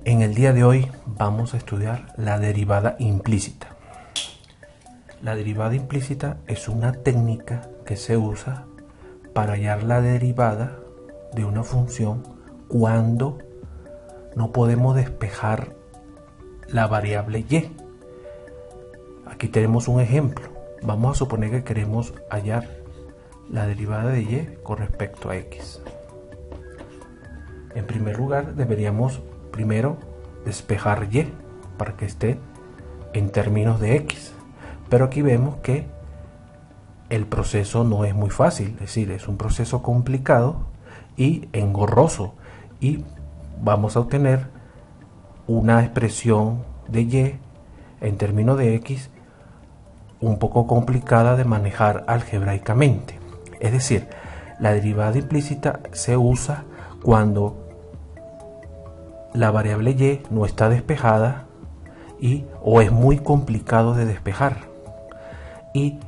En el día de hoy vamos a estudiar la derivada implícita. La derivada implícita es una técnica que se usa para hallar la derivada de una función cuando no podemos despejar la variable y. Aquí tenemos un ejemplo. Vamos a suponer que queremos hallar la derivada de y con respecto a x. En primer lugar, deberíamos primero despejar y para que esté en términos de x. Pero aquí vemos que el proceso no es muy fácil, es decir, es un proceso complicado y engorroso, y vamos a obtener una expresión de y en términos de x un poco complicada de manejar algebraicamente. Es decir, la derivada implícita se usa cuando la variable y no está despejada o es muy complicado de despejar, y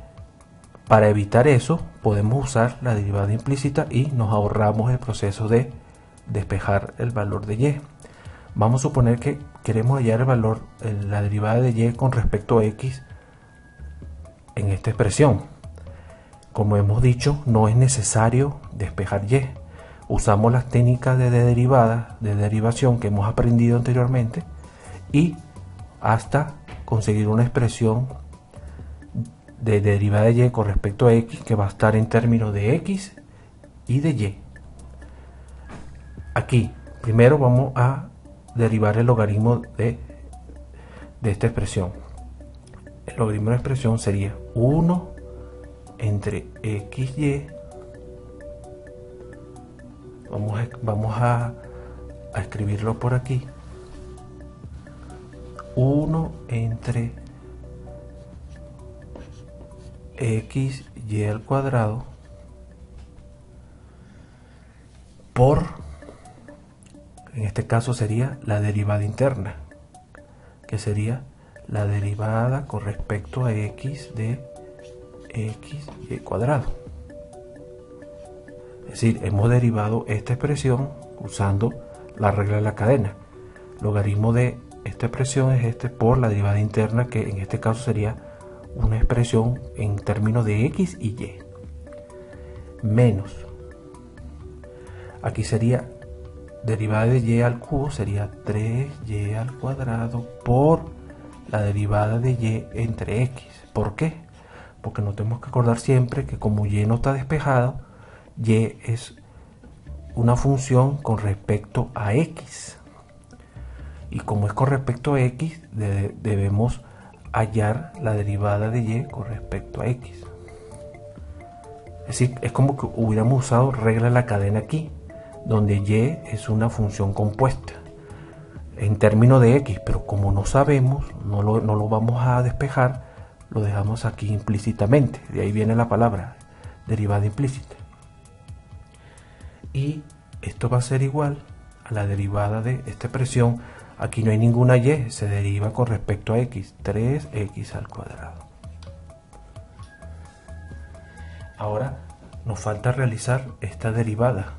para evitar eso podemos usar la derivada implícita y nos ahorramos el proceso de despejar el valor de y. Vamos a suponer que queremos hallar el valor, la derivada de y con respecto a x en esta expresión. Como hemos dicho, no es necesario despejar y. Usamos las técnicas de derivación que hemos aprendido anteriormente y hasta conseguir una expresión de derivada de y con respecto a x que va a estar en términos de x y de y. Aquí primero vamos a derivar el logaritmo de esta expresión. El logaritmo de la expresión sería 1 entre xy. Vamos a escribirlo por aquí. 1 entre xy al cuadrado por, en este caso sería la derivada interna, que sería la derivada con respecto a x de xy cuadrado. Es decir, hemos derivado esta expresión usando la regla de la cadena. Logaritmo de esta expresión es este por la derivada interna, que en este caso sería una expresión en términos de x y y, menos, aquí sería derivada de y al cubo, sería 3y al cuadrado por la derivada de y entre x. ¿Por qué? Porque nos tenemos que acordar siempre que como y no está despejado, y es una función con respecto a x, y como es con respecto a x, debemos hallar la derivada de y con respecto a x. Es decir, es como que hubiéramos usado regla de la cadena aquí, donde y es una función compuesta en términos de x, pero como no sabemos, no lo vamos a despejar, lo dejamos aquí implícitamente. De ahí viene la palabra derivada implícita. Y esto va a ser igual a la derivada de esta expresión. Aquí no hay ninguna y, se deriva con respecto a x, 3x al cuadrado. Ahora nos falta realizar esta derivada.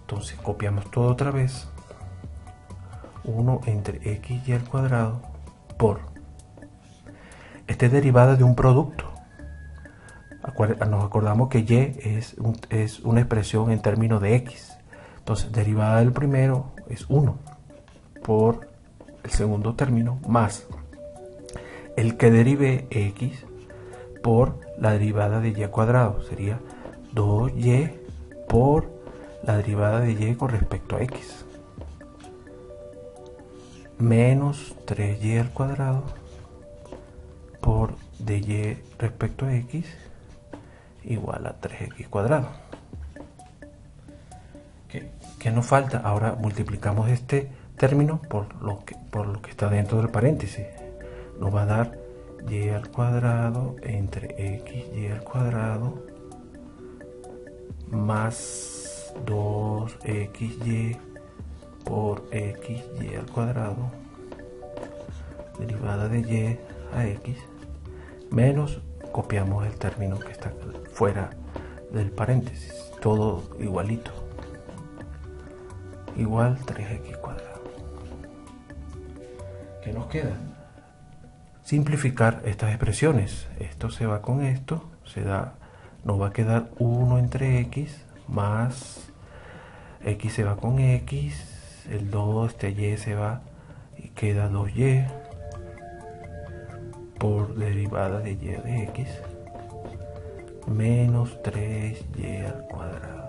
Entonces copiamos todo otra vez. 1 entre xy al cuadrado por. Esta es derivada de un producto. Nos acordamos que y es una expresión en términos de x. Entonces derivada del primero es 1 por el segundo término más el que derive x por la derivada de y al cuadrado, sería 2y por la derivada de y con respecto a x, menos 3y al cuadrado por dy respecto a x igual a 3x cuadrado. ¿Qué nos falta? Ahora multiplicamos este término por lo que está dentro del paréntesis. Nos va a dar y al cuadrado entre xy al cuadrado más 2xy por xy al cuadrado, derivada de y a x, menos, copiamos el término que está fuera del paréntesis, todo igualito, igual 3x cuadrado. ¿Qué nos queda? Simplificar estas expresiones. Esto se va con esto, nos va a quedar 1 entre x más x se va con x, el 2, y se va y queda 2y por derivada de y de x menos 3y al cuadrado.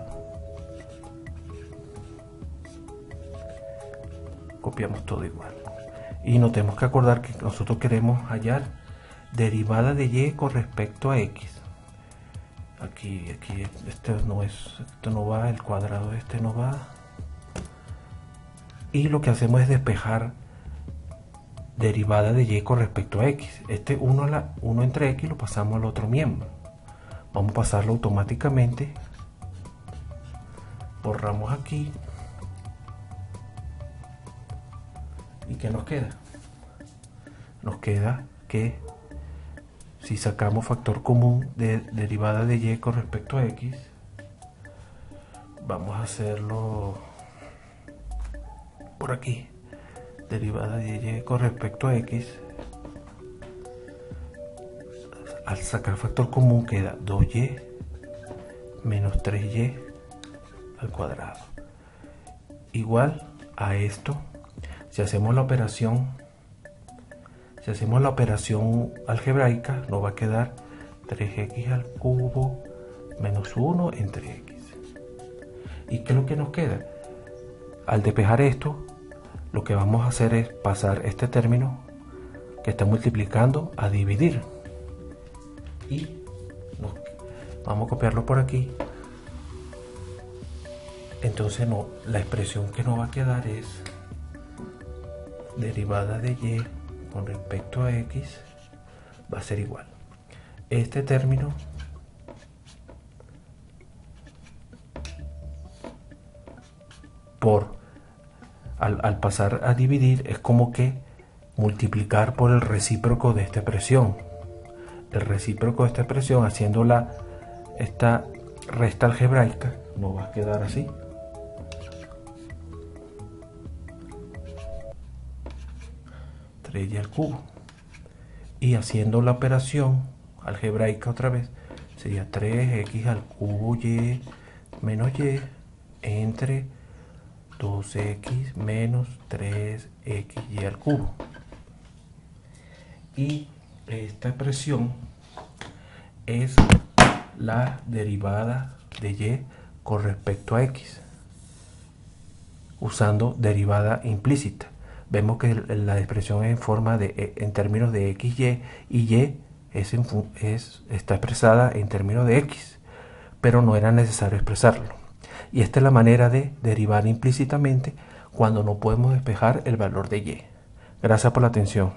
Copiamos todo igual. Y nos tenemos que acordar que nosotros queremos hallar derivada de y con respecto a x. Aquí esto no va, el cuadrado de este no va. Y lo que hacemos es despejar derivada de y con respecto a x. Este 1 entre x lo pasamos al otro miembro. Vamos a pasarlo automáticamente. Borramos aquí. ¿Y qué nos queda? Nos queda que si sacamos factor común de derivada de y con respecto a x, vamos a hacerlo por aquí. Derivada de y con respecto a x, al sacar factor común queda 2y menos 3y al cuadrado. Igual a esto, si hacemos la operación algebraica, nos va a quedar 3x al cubo menos 1 entre x. ¿Y qué es lo que nos queda? Al despejar esto, lo que vamos a hacer es pasar este término que está multiplicando a dividir. Y vamos a copiarlo por aquí. Entonces la expresión que nos va a quedar es derivada de y con respecto a x va a ser igual. Este término al pasar a dividir es como que multiplicar por el recíproco de esta expresión. El recíproco de esta expresión, haciendo esta resta algebraica, nos va a quedar así. Y al cubo, y haciendo la operación algebraica otra vez sería 3x al cubo y menos y entre 2x menos 3xy al cubo. Y esta expresión es la derivada de y con respecto a x usando derivada implícita. Vemos que la expresión es en términos de x, y está expresada en términos de x, pero no era necesario expresarlo. Y esta es la manera de derivar implícitamente cuando no podemos despejar el valor de y. Gracias por la atención.